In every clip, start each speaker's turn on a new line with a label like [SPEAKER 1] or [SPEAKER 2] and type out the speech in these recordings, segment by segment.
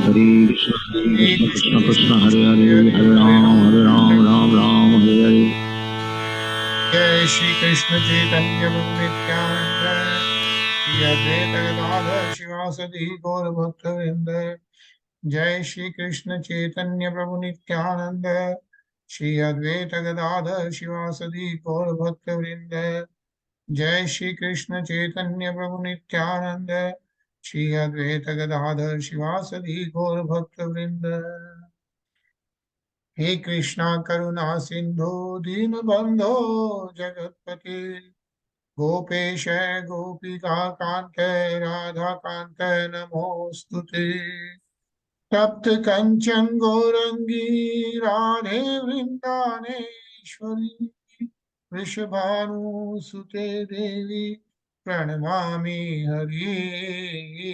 [SPEAKER 1] Krishna Krishna Hare Hare, Hare Ram, Ram Ram, Hare Hare.
[SPEAKER 2] Jai Shri Krishna Chaitanya Prabhu Nityananda Shri Advaita Gadadhar Shivasati Gaur Bhakta Vrinda. Jai Shri Krishna Chaitanya Prabhu Nityananda Shri Advaita Gadadhar Shivasati Gaur Bhakta Vrinda. Jai Shri Krishna Chaitanya Prabhu Nityananda Shri Advaita Gadadhar Shivasati Gaur Bhakta Vrinda. हे कृष्णा करुणा सिंधु दीन बंधो जगतपते गोपेश गोपिका कांत राधा कांत नमोस्तुते तप्त कंचन गौरंगी राधे वृंदानेश्वरी वृषभानुसुते देवी प्रणमामि हरिप्रिये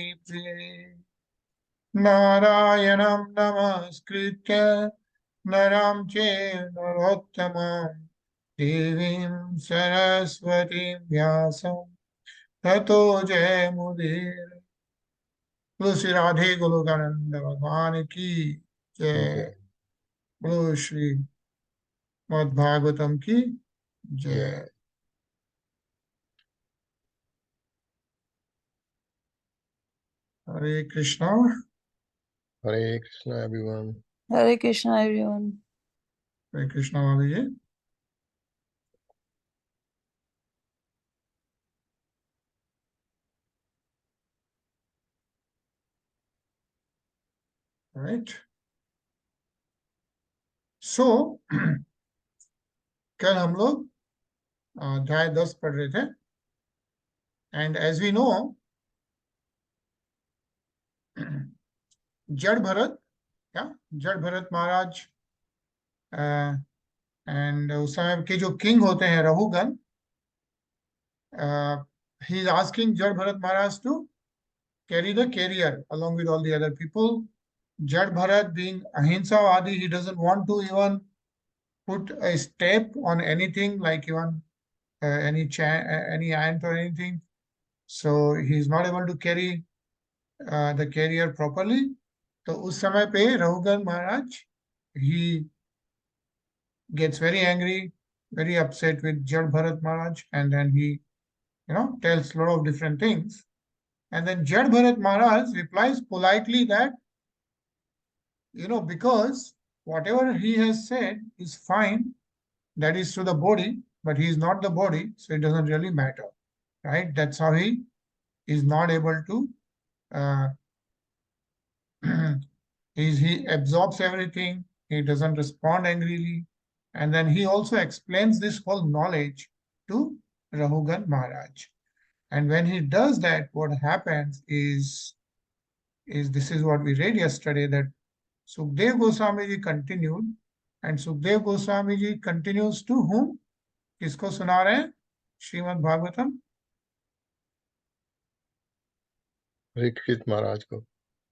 [SPEAKER 2] नारायणं नमस्कृत्य नरं चैव नरोत्तमं देवीं सरस्वतीं व्यासं ततो जयमुदीरये। बोलो श्री राधे गोलोकानंद भगवान की जय। बोलो श्री भागवतम की जय। हरे Krishna.
[SPEAKER 3] Hare Krishna, everyone.
[SPEAKER 4] Hare Krishna, everyone.
[SPEAKER 2] हरे कृष्णा भाभी जी। राइट सो कल हम लोग अध्याय 10 पढ़ रहे थे एंड एज वी नो जड़ भरत महाराज एंड उस समय के जो किंग होते हैं Raghugan, he is asking Jad Bharat Maharaj to carry the carrier along with all the other people. Jad Bharat being Ahinsavadi, he doesn't want to even put a step on anything like even any ant or anything. So he is not able to carry the carrier properly. तो उस समय पे रघुगण महाराज he gets very angry, very upset with Jad Bharat Maharaj, and then he tells a lot of different things. And then Jad Bharat Maharaj replies politely that, because whatever he has said is fine, that is to the body, but he is not the body, so it doesn't really matter, right? That's how he is not able to, he absorbs everything, he doesn't respond angrily, and then he also explains this whole knowledge to Rahūgaṇa Mahārāja. And when he does that, what happens is this is what we read yesterday, that Sukdev Goswami ji continued, and Sukdev Goswami ji continues to whom? किसको सुना रहे हैं? Shrimad Bhagavatam
[SPEAKER 3] Parikshit Maharaj ko.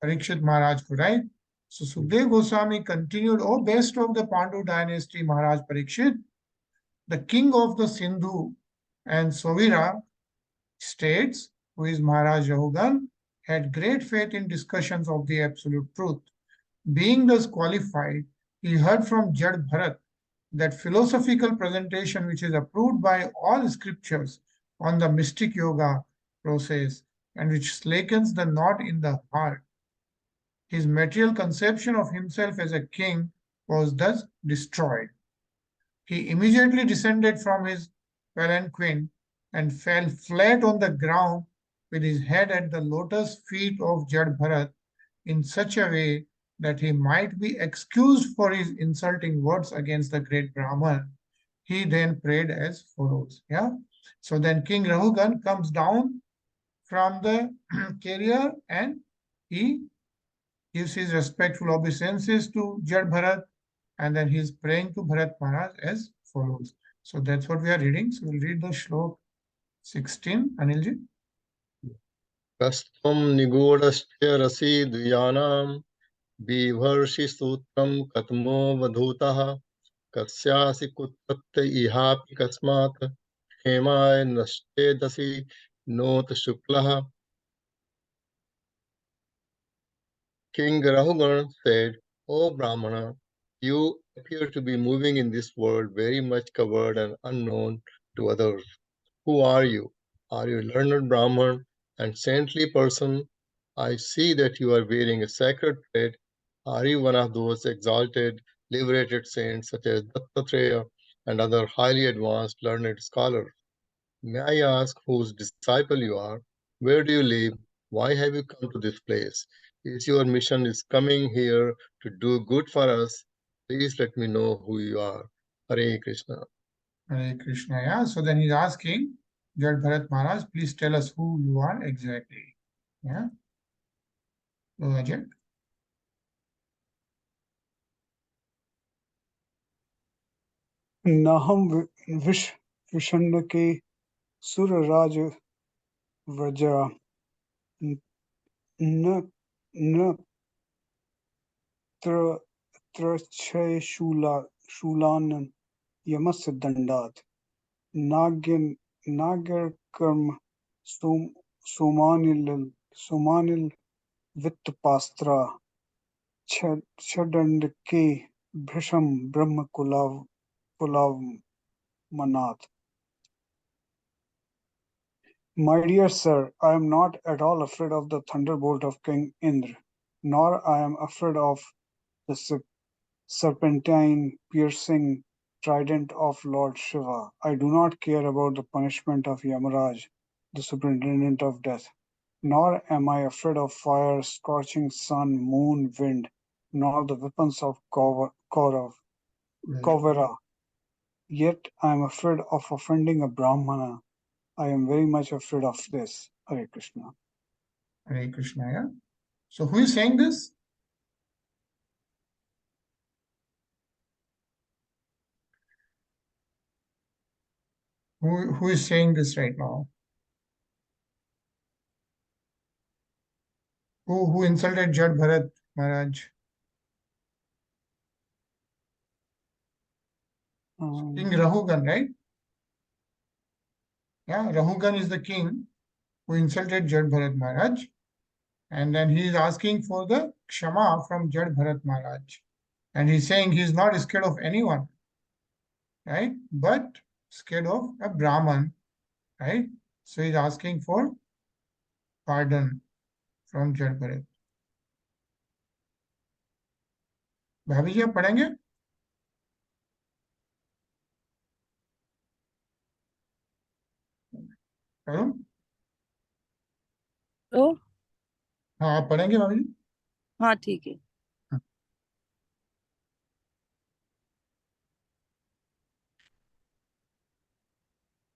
[SPEAKER 2] Parikshit Maharaj ko, right? So Sukdev Goswami continued, O best of the Pandu dynasty, Maharaj Parikshit, the king of the Sindhu and Sovira states, who is Maharaj Rahūgaṇa, had great faith in discussions of the absolute truth. Being thus qualified, he heard from Jad Bharat that philosophical presentation which is approved by all scriptures on the mystic yoga process and which slakens the knot in the heart. His material conception of himself as a king was thus destroyed. He immediately descended from his palanquin and fell flat on the ground with his head at the lotus feet of Jad Bharat in such a way that he might be excused for his insulting words against the great Brahman. He then prayed as follows. Yeah. So then King Rahūgaṇa comes down from the carrier and he gives his respectful obeisances to Jad Bharat, and then he is praying to Bharat Maharaj as follows. So that's what we are reading. So we'll read the shlok 16. Anilji.
[SPEAKER 3] Kastam nigodasya rasi dviyanam bivarshi sutram katmo vadhutaha kasyasi kuttatte ihapi kasmat hemay nashte dasi not shuklaha. King Rahūgaṇa said, O Brahmana, you appear to be moving in this world very much covered and unknown to others. Who are you? Are you a learned Brahman and saintly person? I see that you are wearing a sacred thread. Are you one of those exalted, liberated saints such as Dattatreya and other highly advanced learned scholars? May I ask whose disciple you are? Where do you live? Why have you come to this place? Is your mission is coming here to do good for us? Please let me know who you are. Hare Krishna.
[SPEAKER 2] Hare Krishna. Yeah. So then he's asking, Jad Bharat Maharaj, please tell us who you are exactly. Yeah. So Ajay.
[SPEAKER 5] नाहं विषण्ण के सुरराज व्रजा न न शूलान यमस्य दंडात नागर कर्म सोमानिल वित्तपास्त्रा छदंड के भृशम ब्रह्म कुलाव मनात. My dear sir, I am not at all afraid of the thunderbolt of King Indra, nor I am afraid of the serpentine piercing trident of Lord Shiva. I do not care about the punishment of Yamaraj, the superintendent of death, nor am I afraid of fire, scorching sun, moon, wind, nor the weapons of Kauvara. Yet I am afraid of offending a Brahmana. I am very much afraid of this. Hare Krishna.
[SPEAKER 2] Hare Krishna. Yeah. So who is saying this? Who is saying this right now? Who insulted Jad Bharat Maharaj? King Rahūgaṇa, right? Yeah, Rahūgaṇa is the king who insulted Jad Bharat Maharaj. And then he is asking for the Kshama from Jad Bharat Maharaj. And he's saying he's not scared of anyone, right? But scared of a Brahman, right? So he's asking for pardon from Jad Bharat. भाभी जी आप पढ़ेंगे? Hello?
[SPEAKER 4] तो
[SPEAKER 2] हाँ आप पढ़ेंगे भाभी जी?
[SPEAKER 4] हाँ ठीक है.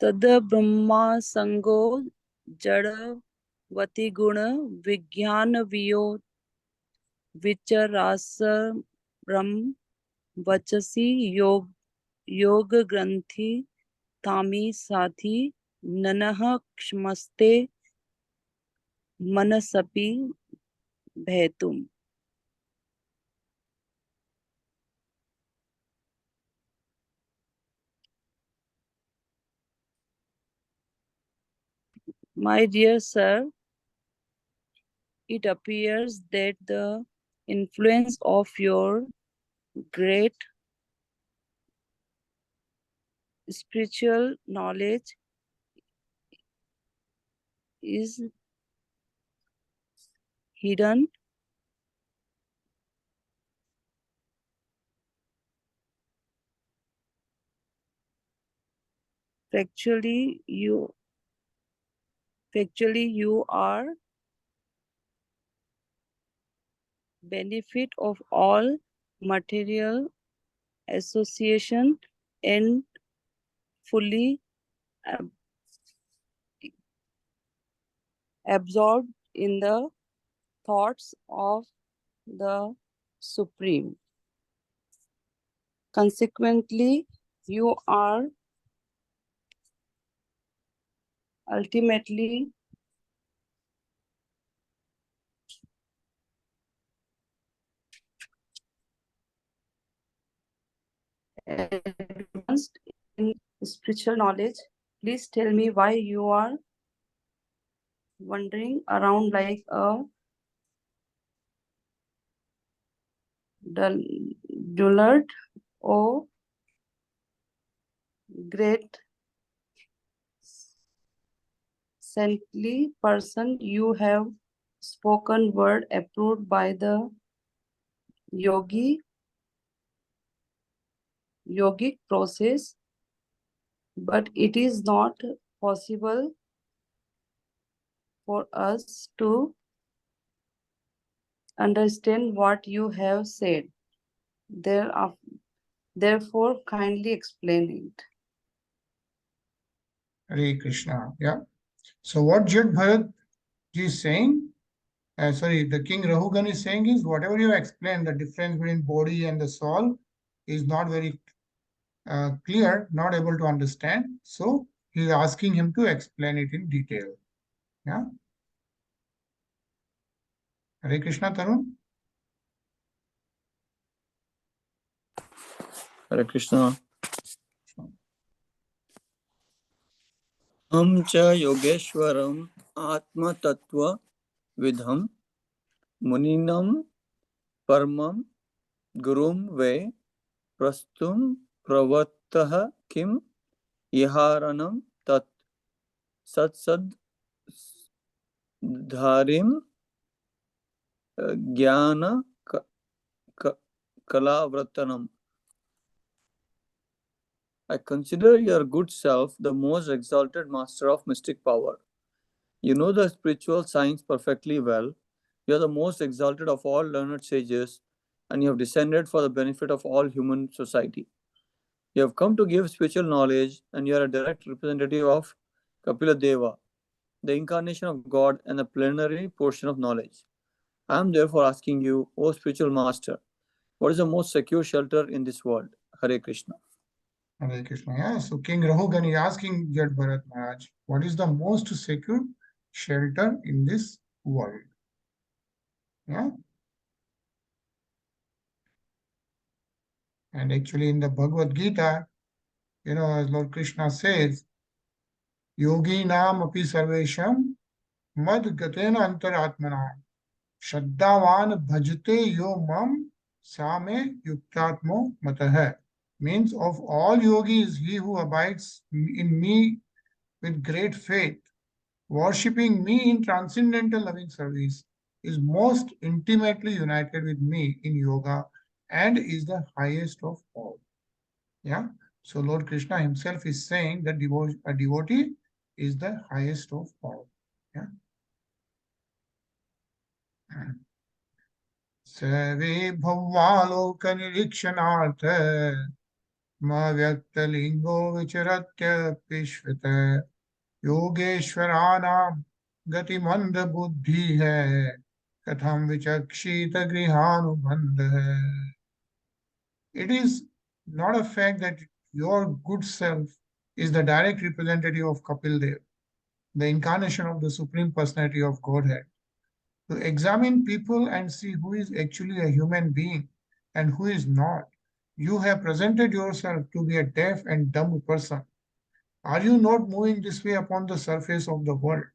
[SPEAKER 4] तद ब्रह्मा संगो जड़वति गुण विज्ञान वियो विचरास ब्रह्म वचसी योग ग्रंथि तामी साथी ननः क्षमस्ते मनसपि भैतुम. My dear sir, it appears that the influence of your great spiritual knowledge is hidden factually you are benefit of all material association and fully absorbed in the thoughts of the Supreme. Consequently, you are ultimately advanced in spiritual knowledge. Please tell me why you are wandering around like a dullard, O great saintly person, you have spoken word approved by the yogic process, but it is not possible for us to understand what you have said. Therefore, kindly explain it.
[SPEAKER 2] Hare Krishna. Yeah. So what Jad Bharat ji is saying, the King Rahūgaṇa is saying is, whatever you explained, the difference between body and the soul is not very clear, not able to understand. So he is asking him to explain it in detail. Yeah. Hare Krishna, Tarun.
[SPEAKER 1] Hare Krishna. Ham cha yogeshwaram atma tattva vidham muninam paramam gurum ve prastum pravattah kim iharanam tat satsad dharim jnana kalavratanam. I consider your good self the most exalted master of mystic power. You know the spiritual science perfectly well. You are the most exalted of all learned sages, and you have descended for the benefit of all human society. You have come to give spiritual knowledge, and you are a direct representative of Kapila Deva, the incarnation of God and the plenary portion of knowledge. I am therefore asking you, O spiritual master, what is the most secure shelter in this world? Hare Krishna.
[SPEAKER 2] Hare Krishna. Yeah. So King Rahūgaṇa is asking Jad Bharat Maharaj, what is the most secure shelter in this world? Yeah. And actually in the Bhagavad Gita, as Lord Krishna says, Yogi Nam api sarvesham mad gatena antaratmana shaddavan bhajate yo mam same yuktatmo matah. Means of all yogis, he who abides in me with great faith, worshipping me in transcendental loving service, is most intimately united with me in yoga and is the highest of all. Yeah. So Lord Krishna himself is saying that a devotee is the highest of all. Yeah. Save bhavaloka nirikshanartha ma vyaktalingo vicharatya pishvata yogeshwaranam gati manda buddhi hai katham vichakshita grihanubandha hai. It is not a fact that your good self is the direct representative of Kapil Dev, the incarnation of the Supreme Personality of Godhead. To examine people and see who is actually a human being and who is not, you have presented yourself to be a deaf and dumb person. Are you not moving this way upon the surface of the world?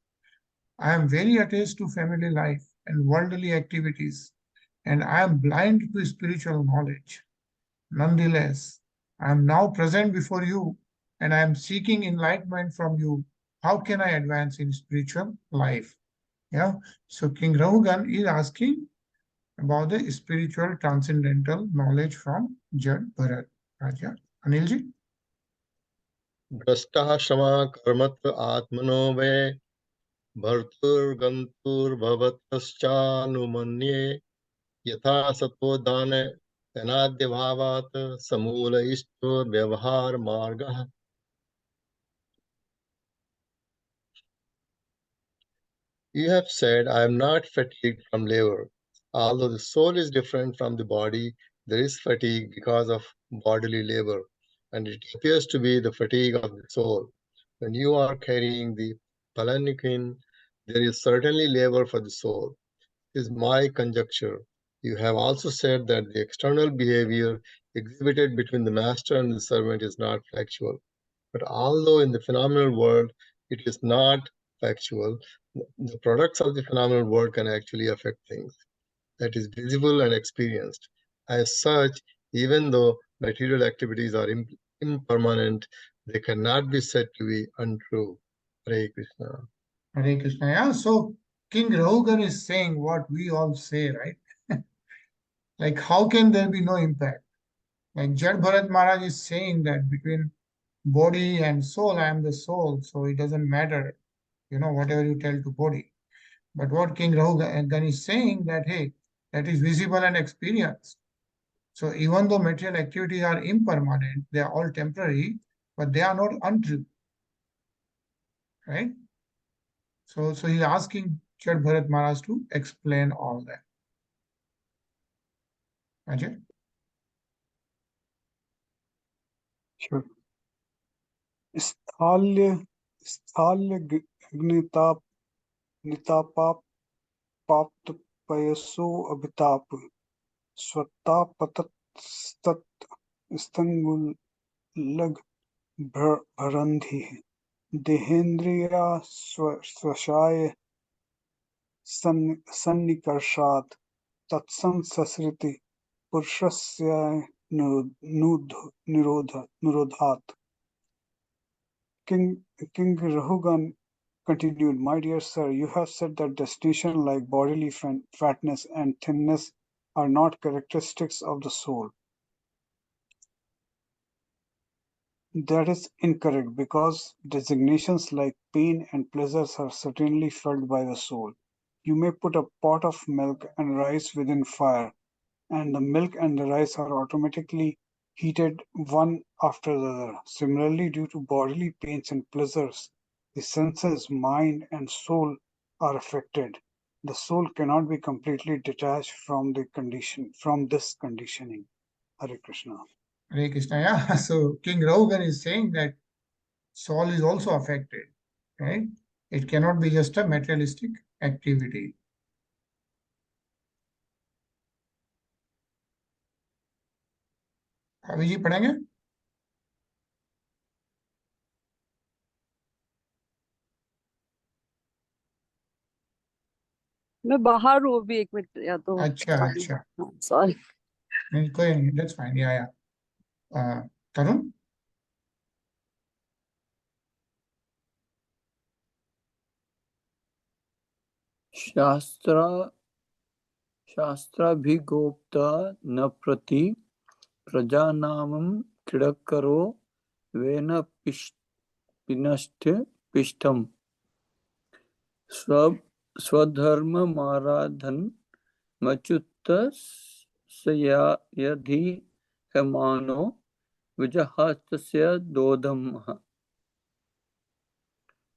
[SPEAKER 2] I am very attached to family life and worldly activities, and I am blind to spiritual knowledge. Nonetheless, I am now present before you and I am seeking enlightenment from you. How can I advance in spiritual life? Yeah. So King Rahūgaṇa is asking about the spiritual transcendental knowledge from Jad Bharat. Raja. Anilji?
[SPEAKER 3] Drashta shama karmatra atmano ve bhartur gantur bhavatascha yatha sato dane anadya bhavat samula ishto vyavahar margah. You have said, I am not fatigued from labor. Although the soul is different from the body, there is fatigue because of bodily labor, and it appears to be the fatigue of the soul. When you are carrying the palanquin, there is certainly labor for the soul. This is my conjecture. You have also said that the external behavior exhibited between the master and the servant is not factual. But although in the phenomenal world it is not factual, the products of the phenomenal world can actually affect things that is visible and experienced. As such, even though material activities are impermanent, they cannot be said to be untrue. Hare Krishna.
[SPEAKER 2] Hare Krishna. Yeah. So King Rahūgaṇa is saying what we all say, right? Like, how can there be no impact? Like Jaḍa Maharaj is saying that between body and soul, I am the soul, so it doesn't matter, whatever you tell to body. But what King Rahūgaṇa is saying that, hey, that is visible and experienced. So even though material activities are impermanent, they are all temporary, but they are not untrue, right? So he's asking Jaḍa Maharaj to explain all that. Ajay?
[SPEAKER 5] Sure. Sthalya Gnitap Nitapap Papt Payaso Abhitap Swata Patat Stat Stangul Lag Bharandhi Dehendriya Swashaya Sannikarshat Tatsam Sasriti Purushasya Nirodhat. King Rahūgaṇa continued, "My dear sir, you have said that destination like bodily fatness and thinness are not characteristics of the soul. That is incorrect, because designations like pain and pleasures are certainly felt by the soul. You may put a pot of milk and rice within fire, and the milk and the rice are automatically heated one after the other. Similarly, due to bodily pains and pleasures, the senses, mind, and soul are affected. The soul cannot be completely detached from this conditioning." Hare Krishna.
[SPEAKER 2] Hare Krishna. Yeah. So King Rahūgaṇa is saying that soul is also affected, right? It cannot be just a materialistic activity. अभी जी पढ़ेंगे?
[SPEAKER 4] मैं बाहर हूँ अभी, एक minute या तो।
[SPEAKER 2] अच्छा
[SPEAKER 4] सॉरी।
[SPEAKER 2] नहीं, कोई नहीं, that's fine. Yeah. Tarun?
[SPEAKER 1] शास्त्राभिगोप्ता न प्रति प्रजानामं क्रीडकरो when पिनष्ट पिष्टम् स्वधर्ममाराधन मच्युत सयधि हमानो विजहास्तस्य दोधमः.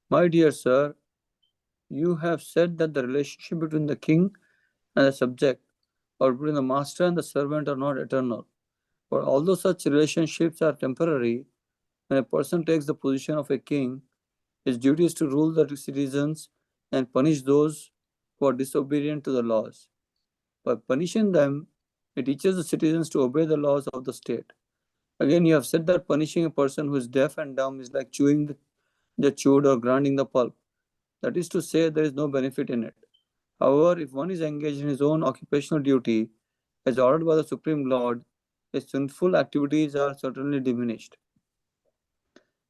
[SPEAKER 1] My dear sir, you have said that the relationship between the king and the subject, or between the master and the servant, are not eternal. But although such relationships are temporary, when a person takes the position of a king, his duty is to rule the citizens and punish those who are disobedient to the laws. By punishing them, it teaches the citizens to obey the laws of the state. Again, you have said that punishing a person who is deaf and dumb is like chewing the chewed or grinding the pulp. That is to say, there is no benefit in it. However, if one is engaged in his own occupational duty, as ordered by the Supreme Lord, his sinful activities are certainly diminished.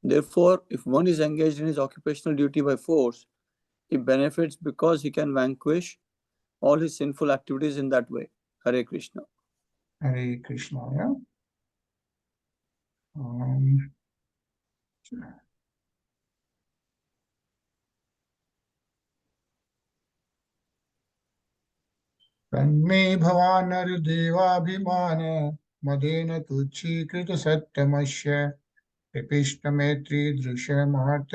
[SPEAKER 1] Therefore, if one is engaged in his occupational duty by force, he benefits because he can vanquish all his sinful activities in that way. Hare Krishna.
[SPEAKER 2] Hare Krishna. Yeah. तन्मे भवानर्देवाभिमान मदेन तुच्छीकृत सत्यमस्य कृपिष्टमेत्री दृश्यमार्थ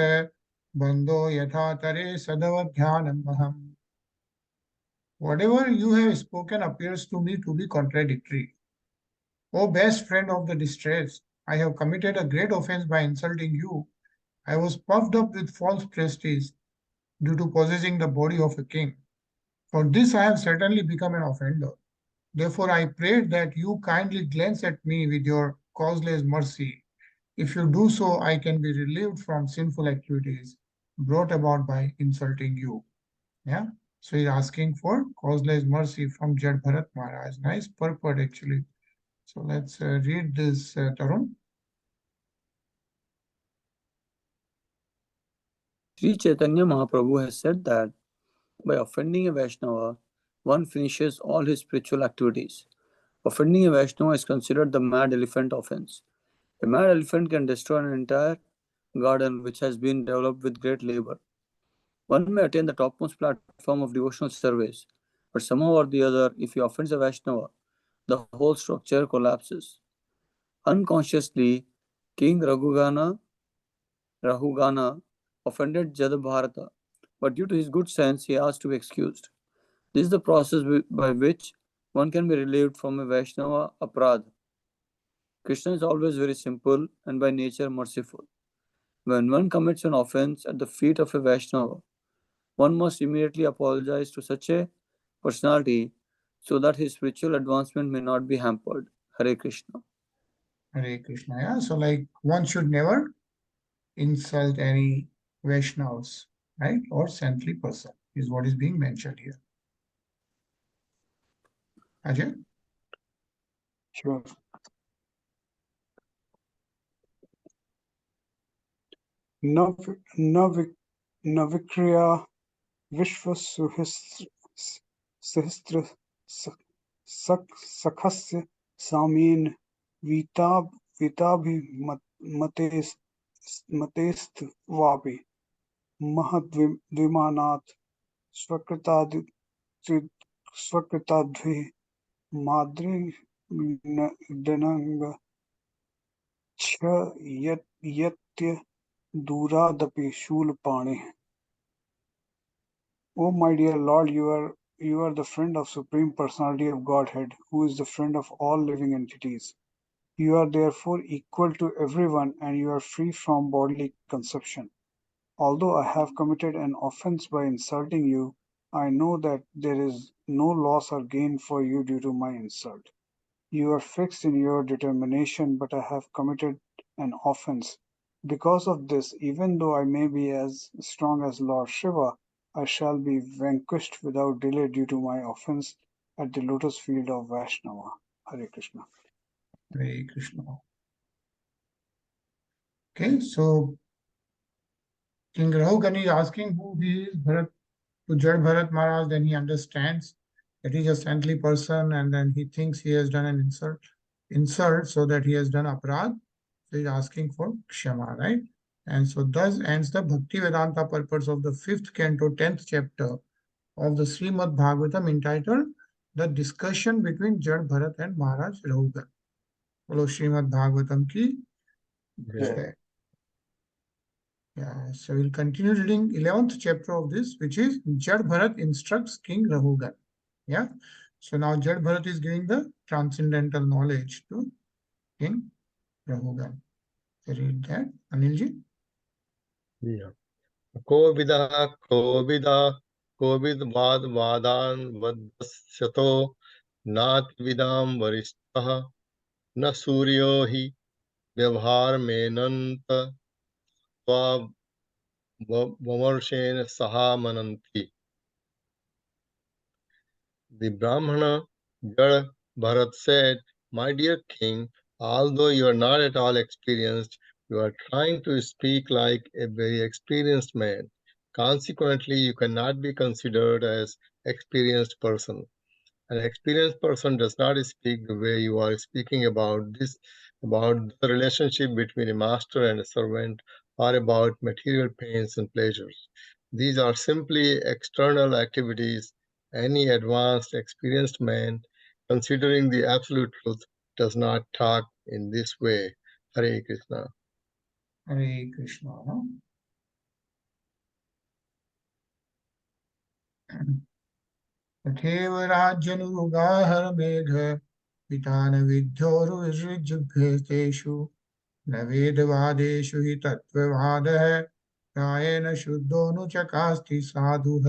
[SPEAKER 2] बंधो यथा तरे सदवध्यानमहम्. Whatever you have spoken appears to me to be contradictory. O best friend of the distressed, I have committed a great offense by insulting you. I was puffed up with false prestige due to possessing the body of a king. For this I have certainly become an offender. Therefore I prayed that you kindly glance at me with your causeless mercy. If you do so, I can be relieved from sinful activities brought about by insulting you. Yeah. So he's asking for causeless mercy from Jaḍa Maharaj. Nice purport actually. So let's read this, Tarun.
[SPEAKER 1] Sri Chaitanya Mahaprabhu has said that by offending a Vaishnava, one finishes all his spiritual activities. Offending a Vaishnava is considered the mad elephant offense. A mad elephant can destroy an entire garden which has been developed with great labor. One may attain the topmost platform of devotional service, but somehow or the other, if he offends a Vaishnava, the whole structure collapses. Unconsciously, King Rahūgaṇa offended Jaḍa Bharata, but due to his good sense, he asked to be excused. This is the process by which one can be relieved from a Vaishnava aparadha. Krishna is always very simple and by nature merciful. When one commits an offense at the feet of a Vaishnava, one must immediately apologize to such a personality so that his spiritual advancement may not be hampered. Hare Krishna.
[SPEAKER 2] Hare Krishna. Yeah. So like one should never insult any Vaishnavas, right? Or saintly person is what is being mentioned here. Ajay?
[SPEAKER 5] Sure. Navikriya Vishwa Sahastra Sakhasya Samin Vitabhi Matest Vapi Mahadvimanat Swakritadvi Madri Dananga Cha Yatya Duradapi Shulpani. O my dear Lord, you are the friend of Supreme Personality of Godhead, who is the friend of all living entities. You are therefore equal to everyone and you are free from bodily conception. Although I have committed an offense by insulting you, I know that there is no loss or gain for you due to my insult. You are fixed in your determination, but I have committed an offense. Because of this, even though I may be as strong as Lord Shiva, I shall be vanquished without delay due to my offense at the lotus field of Vaishnava. Hare Krishna.
[SPEAKER 2] Hare Krishna. Okay, so King Rahūgaṇa is asking who he is Bharat, to judge Bharat Maharaj, then he understands that he is a saintly person and then he thinks he has done an insult so that he has done aparadh. So he's asking for Kshama, right? And so thus ends the Bhakti Vedanta purpose of the 5th canto, 10th chapter of the Srimad Bhagavatam entitled The Discussion Between Jad Bharat and Maharaj Rahūgaṇa. Follow Srimad Bhagavatam ki jai. Yeah, so we'll continue reading 11th chapter of this, which is Jad Bharat instructs King Rahūgaṇa. Yeah, so now Jad Bharat is giving the transcendental knowledge to King Rahūgaṇa. So read that, Anilji.
[SPEAKER 3] Yeah. Kovida vadan vadasyato nat vidam varishtaha na suryo hi vyavhar menanta sva vamarshena saha mananti. The Brahmana Jaḍa Bharat said, "My dear king, although you are not at all experienced, you are trying to speak like a very experienced man. Consequently, you cannot be considered as experienced person. An experienced person does not speak the way you are speaking about the relationship between a master and a servant, or about material pains and pleasures. These are simply external activities. Any advanced, experienced man, considering the absolute truth, does not talk in this way." Hare Krishna.
[SPEAKER 2] Hare Krishna. तथैव राज्यनुगाहर मेघ पितान विद्योरुविसृज्यभ्यतेषु न वेदवादेषु हि तत्त्ववादः प्रायेण शुद्धोऽनुचकास्ति साधुः.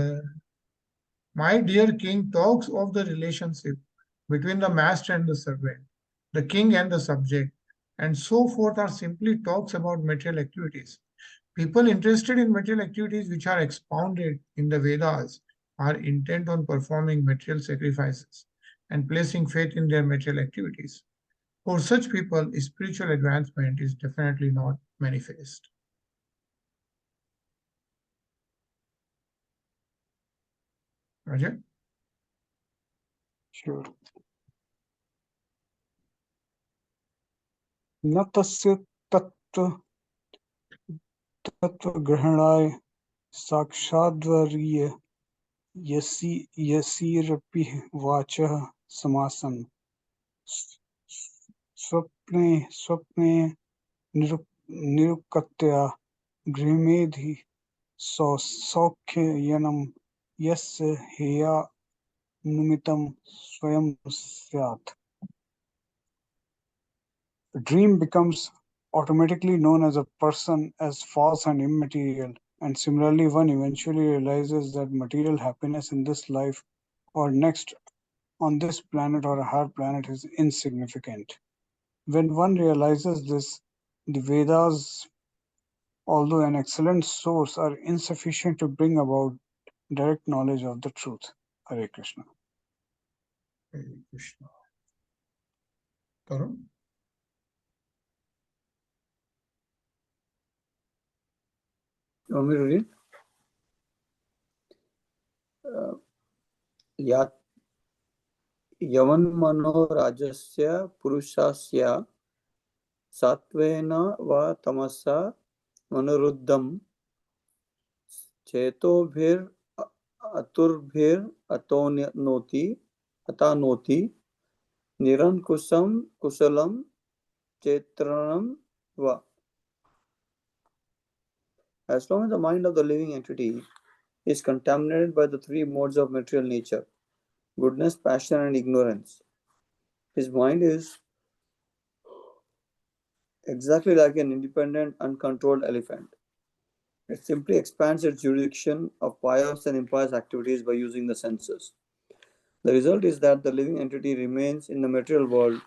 [SPEAKER 2] My dear king talks of the relationship between the master and the servant, the king and the subject, and so forth are simply talks about material activities. People interested in material activities which are expounded in the Vedas are intent on performing material sacrifices and placing faith in their material activities. For such people, spiritual advancement is definitely not manifest. Raja?
[SPEAKER 5] Sure. न तस्य तत्त्वग्रहणाय साक्षाद्वर्य यसिरपि वाचः समासन् स्वप्ने निरुक्तया गृहमेधि सौख्ययनं यस्य हेयानुमितं स्वयं स्यात्. A dream becomes automatically known as a person as false and immaterial, and similarly one eventually realizes that material happiness in this life or next on this planet or a higher planet is insignificant. When one realizes this, the Vedas, although an excellent source, are insufficient to bring about direct knowledge of the truth. Hare Krishna.
[SPEAKER 2] Hare Krishna. Tarun?
[SPEAKER 1] You want me to read? Yavanmano rajasya purushasya satvena va tamasa manuruddham chetobhir aturbhir atanoti nirankusam kusalam chetranam va. As long as the mind of the living entity is contaminated by the three modes of material nature, goodness, passion, and ignorance, his mind is exactly like an independent, uncontrolled elephant. It simply expands its jurisdiction of pious and impious activities by using the senses. The result is that the living entity remains in the material world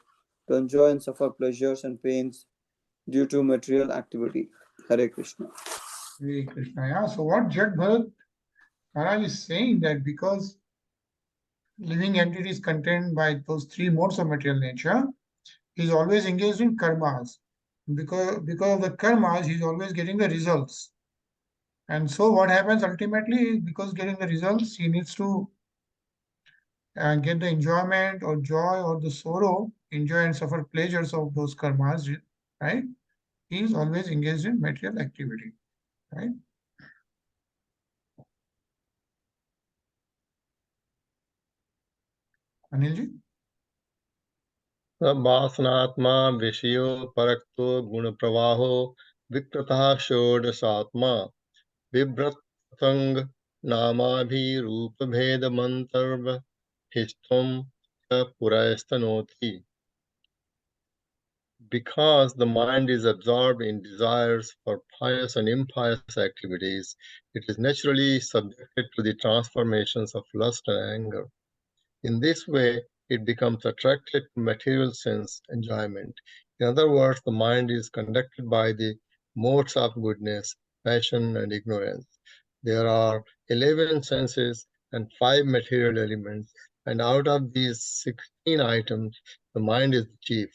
[SPEAKER 1] to enjoy and suffer pleasures and pains due to material activity. Hare Krishna.
[SPEAKER 2] Hare Krishna. Yeah. So what Jaḍa Maharaj is saying that because living entity is contained by those three modes of material nature, he is always engaged in karmas. Because of the karmas, he is always getting the results. And so what happens ultimately, because getting the results, he needs to get the enjoyment or joy or the sorrow, enjoy and suffer pleasures of those karmas, right? He is always engaged in material activity, right? Anilji?
[SPEAKER 3] वासनात्मा विषयो परक्तो गुणप्रवाहो विकृतः षोडशात्मा बिभ्रत्संग नामाभिरूपभेदमन्तर्बहिष्ठं च पुरैस्तनोति. Because the mind is absorbed in desires for pious and impious activities, it is naturally subjected to the transformations of lust and anger. In this way, it becomes attracted to material sense enjoyment. In other words, the mind is conducted by the modes of goodness, passion, and ignorance. There are 11 senses and 5 material elements, and out of these 16 items, the mind is the chief.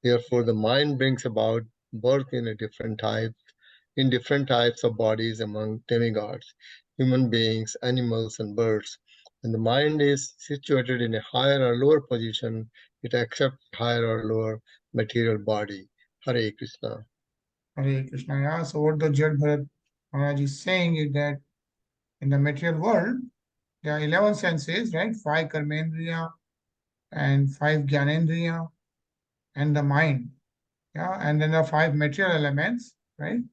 [SPEAKER 3] Therefore, the mind brings about birth in different types of bodies among demigods, human beings, animals, and birds. When the mind is situated in a higher or lower position, it accepts higher or lower material body. Hare Krishna.
[SPEAKER 2] Hare Krishna. Yeah. So what the Jaḍa Maharaj is saying is that in the material world, there are 11 senses, right? 5 karmendriya and 5 gyanendriya and the mind. Yeah. And then there are 5 material elements, right?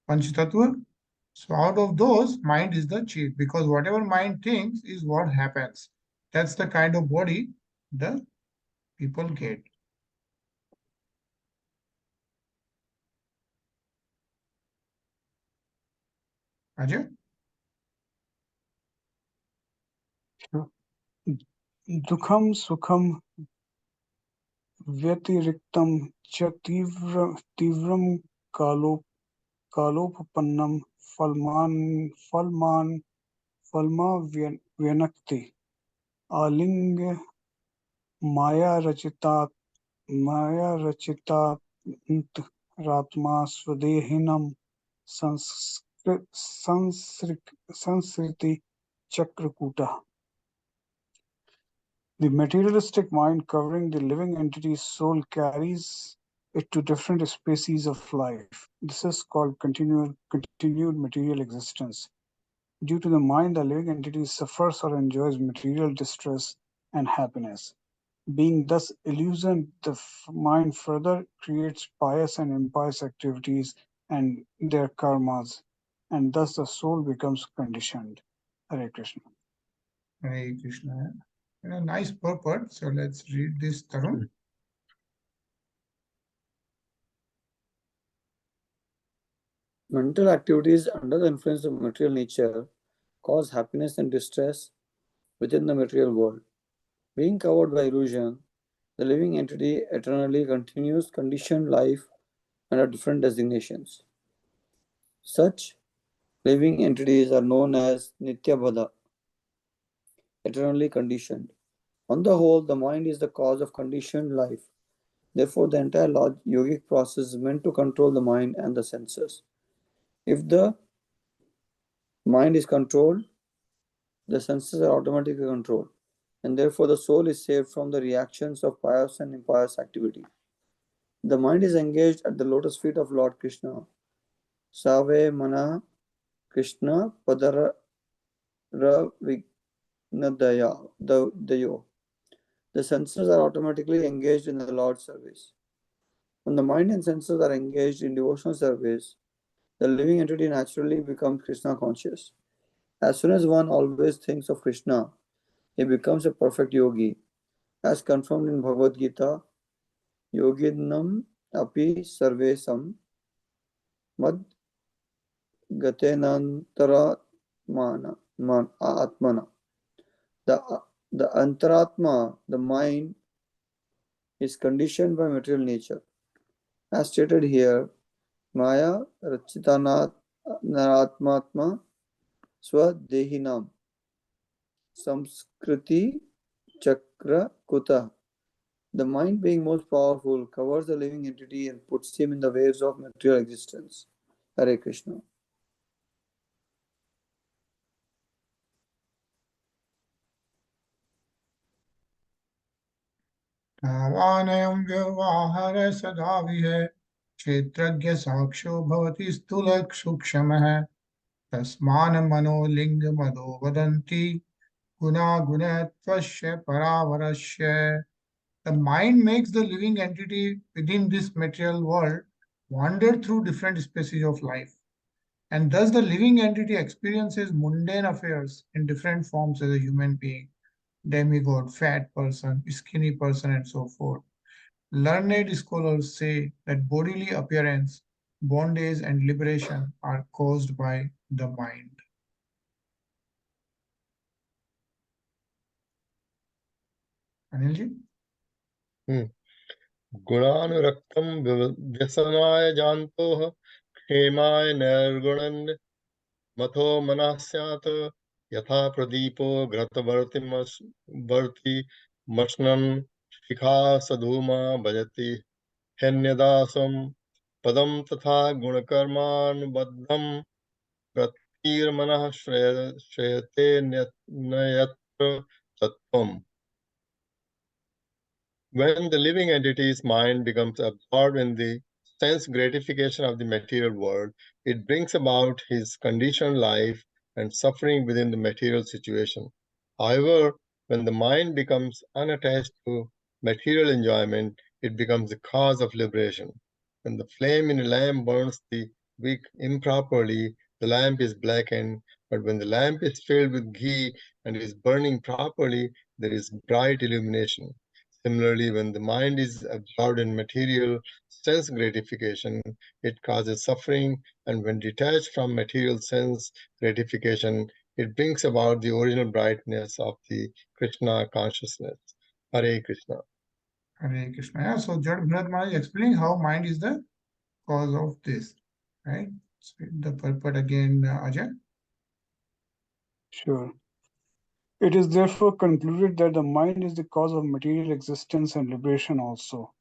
[SPEAKER 2] Panchatattva. So out of those, mind is the chief because whatever mind thinks is what happens. That's the kind of body the people get. Ajay?
[SPEAKER 5] Dukham sukham व्यतिरिक्तं च तीव्रं कालोपपन्नं फलमाव्यनक्ति आलिङ्ग्य मायारचितात् Maya Rachita Ratma Swadehinam Sansriti Chakrakuta. The materialistic mind covering the living entity's soul carries it to different species of life. This is called continued material existence. Due to the mind, the living entity suffers or enjoys material distress and happiness. Being thus illusioned, the mind further creates pious and impious activities and their karmas, and thus the soul becomes conditioned. Hare Krishna.
[SPEAKER 2] Hare Krishna. Nice purport. So let's read this, Tarun.
[SPEAKER 1] Mental activities under the influence of material nature cause happiness and distress within the material world. Being covered by illusion, the living entity eternally continues conditioned life under different designations. Such living entities are known as Nityabhada, eternally conditioned. On the whole, the mind is the cause of conditioned life. Therefore, the entire yogic process is meant to control the mind and the senses. If the mind is controlled, the senses are automatically controlled, and therefore the soul is saved from the reactions of pious and impious activity. The mind is engaged at the lotus feet of Lord Krishna. Save mana Krishna padara dayo. The senses are automatically engaged in the Lord's service. When the mind and senses are engaged in devotional service, the living entity naturally becomes Krishna conscious. As soon as one always thinks of Krishna, he becomes a perfect yogi. As confirmed in Bhagavad Gita, yoginam api sarvesam mad gatenantara atmana. The antaratma, the mind, is conditioned by material nature. As stated here, Maya Rachitana Naratmatma Swadehinam Samskriti Chakra Kuta. The mind, being most powerful, covers the living entity and puts him in the waves of material existence. Hare Krishna.
[SPEAKER 2] भावानयं व्यवहार सदा विहे क्षेत्रज्ञ साक्षो भवति स्थूलसूक्ष्मः तस्मान् मनोलिंग मदो वदन्ति गुणागुणत्वस्य परावरस्य. The mind makes the living entity within this material world wander through different species of life, and thus the living entity experiences mundane affairs in different forms as a human being, demigod, fat person, skinny person, and so forth. Learned scholars say that bodily appearance, bondage, and liberation are caused by the mind. Anilji?
[SPEAKER 3] गुणानुरक्तं व्यसनाय जानतोः क्षेमाय निर्गुणन् मथो मनः स्यात् यथा प्रदीपो घृतवर्ति मश्नन् शिखा सधूमा भजति ह्यन्यदासं पदं तथा गुणकर्मानुबद्धं प्रतिर्मनः श्रेयते न यत्र तत्त्वम्. When the living entity's mind becomes absorbed in the sense gratification of the material world, it brings about his conditioned life and suffering within the material situation. However, when the mind becomes unattached to material enjoyment, it becomes the cause of liberation. When the flame in a lamp burns the wick improperly, the lamp is blackened, but when the lamp is filled with ghee and is burning properly, there is bright illumination. Similarly, when the mind is absorbed in material sense gratification, it causes suffering, and when detached from material sense gratification, it brings about the original brightness of the Krishna consciousness. Hare Krishna.
[SPEAKER 2] Hare Krishna. Yeah, so Jad Bharat Maharaj is explaining how mind is the cause of this, right? So the purport again, Ajay.
[SPEAKER 5] Sure. It is therefore concluded that the mind is the cause of material existence and liberation also.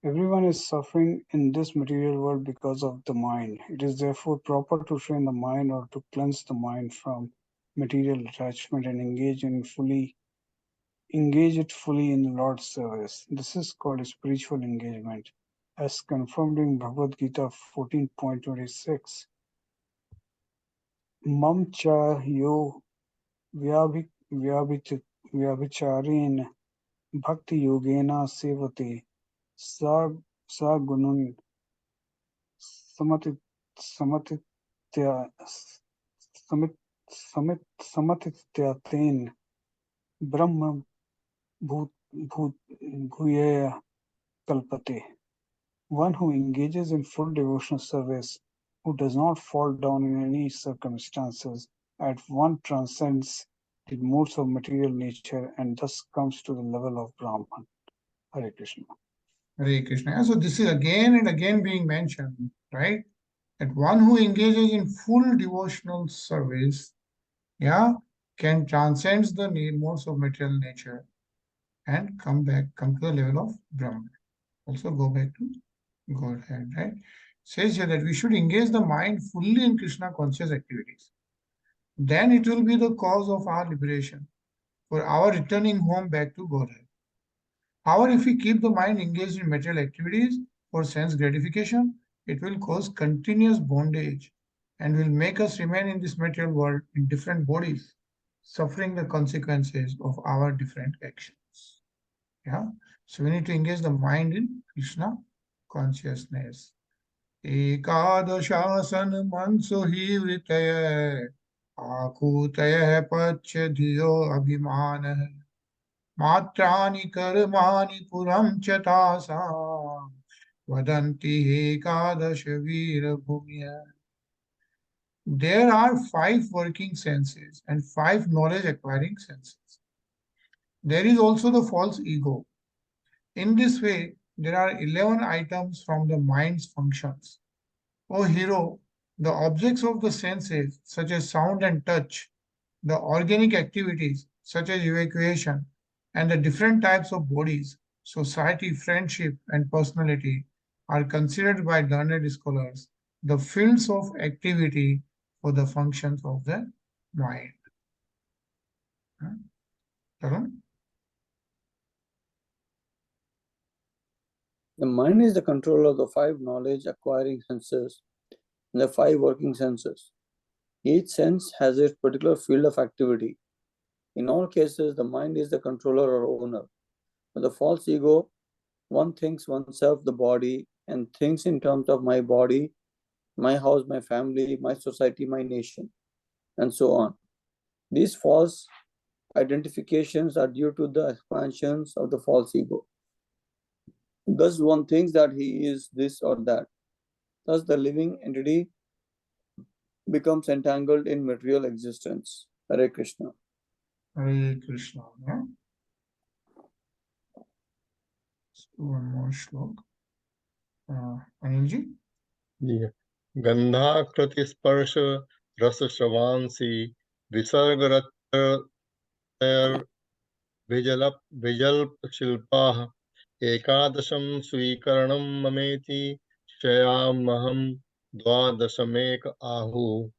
[SPEAKER 5] Everyone is suffering in this material world because of the mind. It is therefore proper to train the mind or to cleanse the mind from material attachment and engage it fully in the Lord's service. This is called spiritual engagement, as confirmed in Bhagavad Gita 14.26. Mam cha yo vyabhicharin bhakti yogena sevate sa gunun samatitya samatityaten brahma bhuyaya kalpate. One who engages in full devotional service, who does not fall down in any circumstances, at once transcends the modes of material nature and thus comes to the level of Brahman. Hare Krishna.
[SPEAKER 2] Hare Krishna. So this is again and again being mentioned, right? That one who engages in full devotional service, can transcend the modes of material nature and come to the level of Brahman. Also go back to Godhead, right? Says here that we should engage the mind fully in Krishna conscious activities. Then it will be the cause of our liberation, for our returning home back to Godhead. However, if we keep the mind engaged in material activities for sense gratification, it will cause continuous bondage and will make us remain in this material world in different bodies, suffering the consequences of our different actions. So we need to engage the mind in Krishna consciousness. Ekadashasan manso hi vritaya akutaya pacha dhiyo abhimanah Matrani karmani puram chatasa vadanti ekadasha vira bhumya. There are 5 working senses and 5 knowledge acquiring senses. There is also the false ego. In this way, there are 11 items from the mind's functions. O hero, the objects of the senses, such as sound and touch, the organic activities, such as evacuation, and the different types of bodies, society, friendship, and personality, are considered by learned scholars the fields of activity for the functions of the mind. Tarun?
[SPEAKER 1] The mind is the controller of the 5 knowledge acquiring senses and the 5 working senses. Each sense has its particular field of activity. In all cases, the mind is the controller or owner. With the false ego, one thinks oneself the body and thinks in terms of my body, my house, my family, my society, my nation, and so on. These false identifications are due to the expansions of the false ego. Thus, one thinks that he is this or that. Thus, the living entity becomes entangled in material existence. Hare Krishna.
[SPEAKER 2] Hare Krishna. One more shlok. Anilji?
[SPEAKER 3] गन्धाकृति स्पर्श रस श्रवांसी विजल्प शिल्पाः एकादशं स्वीकरणं ममेति शयामहं द्वादशमेक आहुः.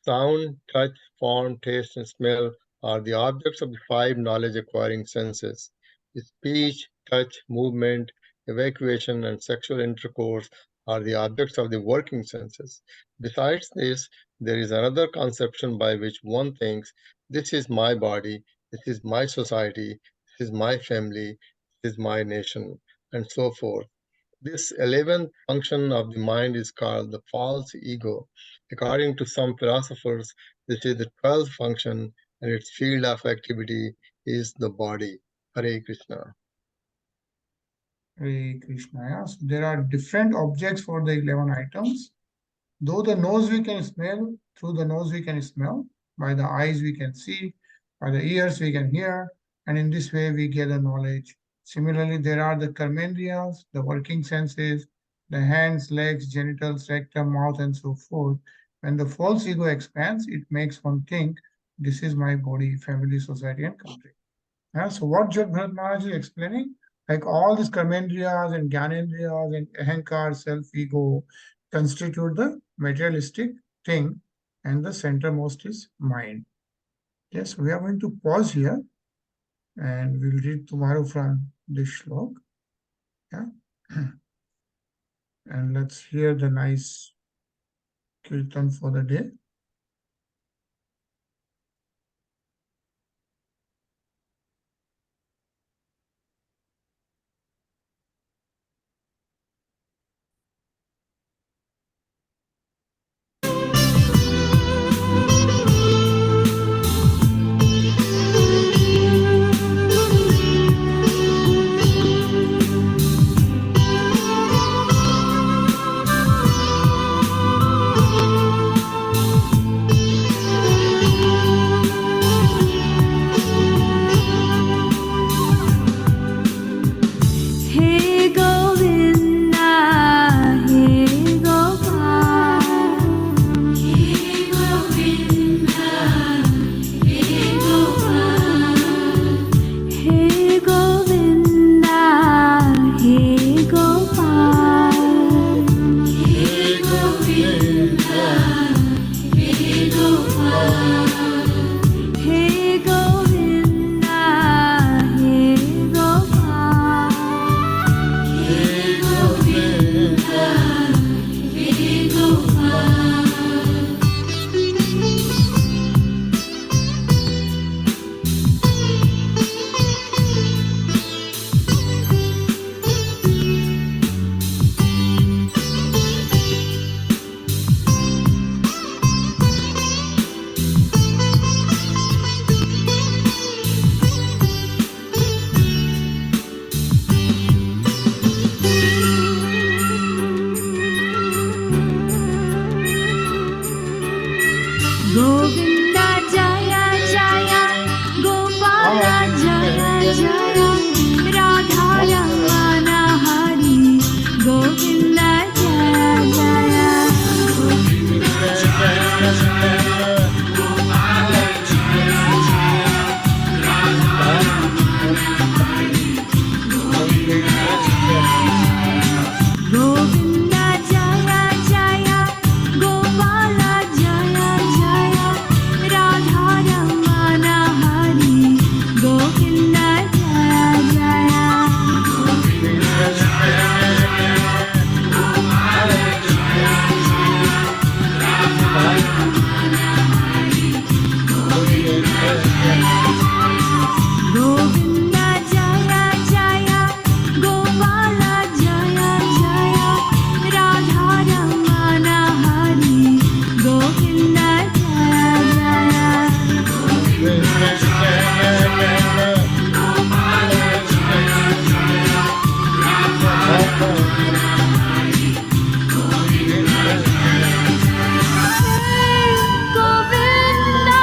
[SPEAKER 3] Sound, touch, form, taste, and smell are the objects of the 5 knowledge-acquiring senses. Speech, touch, movement, evacuation, and sexual intercourse are the objects of the working senses. Besides this, there is another conception by which one thinks, this is my body, this is my society, this is my family, this is my nation, and so forth. This 11th function of the mind is called the false ego. According to some philosophers, this is the 12th function and its field of activity is the body. Hare Krishna.
[SPEAKER 2] Hare Krishna. So there are different objects for the 11 items. Though the nose we can smell, through the nose we can smell, by the eyes we can see, by the ears we can hear, and in this way we gather knowledge. Similarly, there are the karmendriyas, the working senses, the hands, legs, genitals, rectum, mouth, and so forth. When the false ego expands, it makes one think, this is my body, family, society, and country. Yeah, so what Bharat Maharaj is explaining, like all these karmendriyas and gyanendriyas and ahankar, self-ego, constitute the materialistic thing, and the centermost is mind. Yes, we are going to pause here, and we'll read tomorrow from this shlok. Yeah. And let's hear the nice kirtan for the day.
[SPEAKER 6] Hey Govinda, hey Gopal, hey Govinda, hey Gopal, hey Govinda, hey Gopal, hey Govinda, hey Gopal, hey Govinda, hey Gopal. Hey Govinda, hey Gopal. Govinda Jaya Jaya, Gopala Jaya Jaya, Radha Ramana Hari, Govinda Jaya Jaya, Govinda Jaya Jaya, Gopala Jaya Jaya, Radha Ramana Hari, Govinda Jaya Jaya, Govinda Jaya Jaya, Gopala Jaya Jaya, Radha Ramana Hari, Govinda Jaya Jaya, Govinda Jaya Jaya, Gopala Jaya Jaya, Radha Ramana Hari, Govinda Jaya Jaya, Govinda Jaya Jaya, Gopala Jaya Jaya, Radha Ramana Hari, Govinda Jaya Jaya, Govinda Jaya Jaya, Gopala Jaya Jaya, Radha Ramana Hari, Govinda Jaya Jaya. Hey Govinda,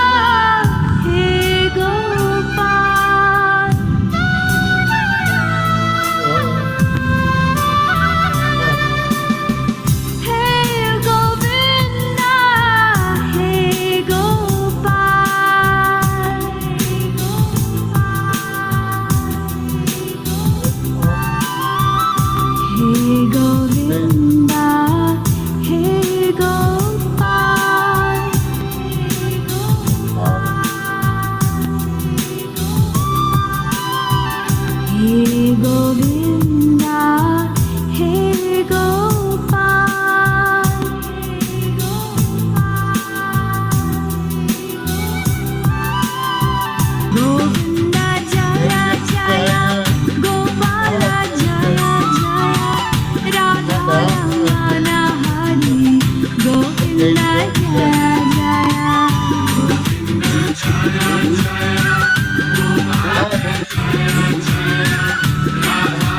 [SPEAKER 6] hey Gopal. Hey Govinda, hey Gopal, hey Gopal, hey Govinda, hey Gopal, hey Gopal, hey Govinda, hey Gopal, hey Gopal. Govinda Jaya Jaya, Gopala Jaya Jaya, Radha Ramana Hari, Govinda Jaya Jaya, Govinda Jaya Jaya, Gopala Jaya Jaya, Radha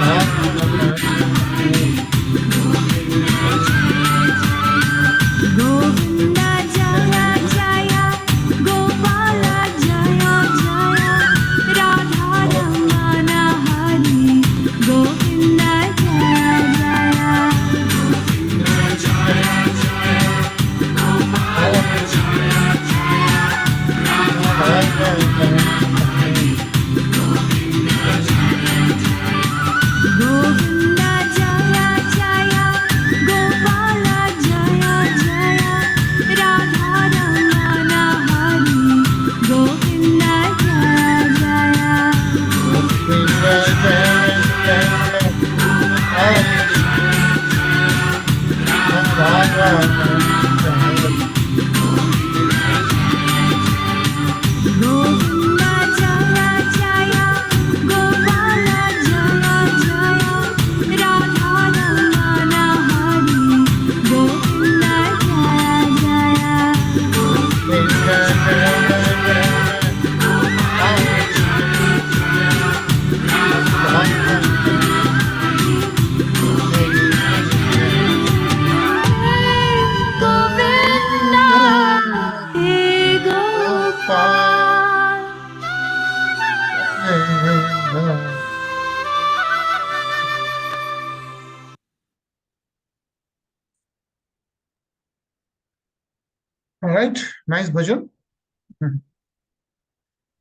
[SPEAKER 2] All right, nice bhajan.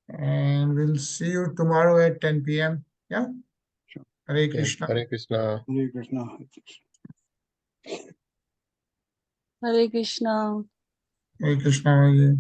[SPEAKER 2] And we'll see you tomorrow at 10 p.m. Yeah.
[SPEAKER 5] Sure.
[SPEAKER 2] Hare
[SPEAKER 3] Okay.
[SPEAKER 2] Krishna.
[SPEAKER 3] Hare Krishna.
[SPEAKER 5] Hare Krishna. Hare Krishna.
[SPEAKER 4] Hare Krishna.
[SPEAKER 2] Hare Krishna.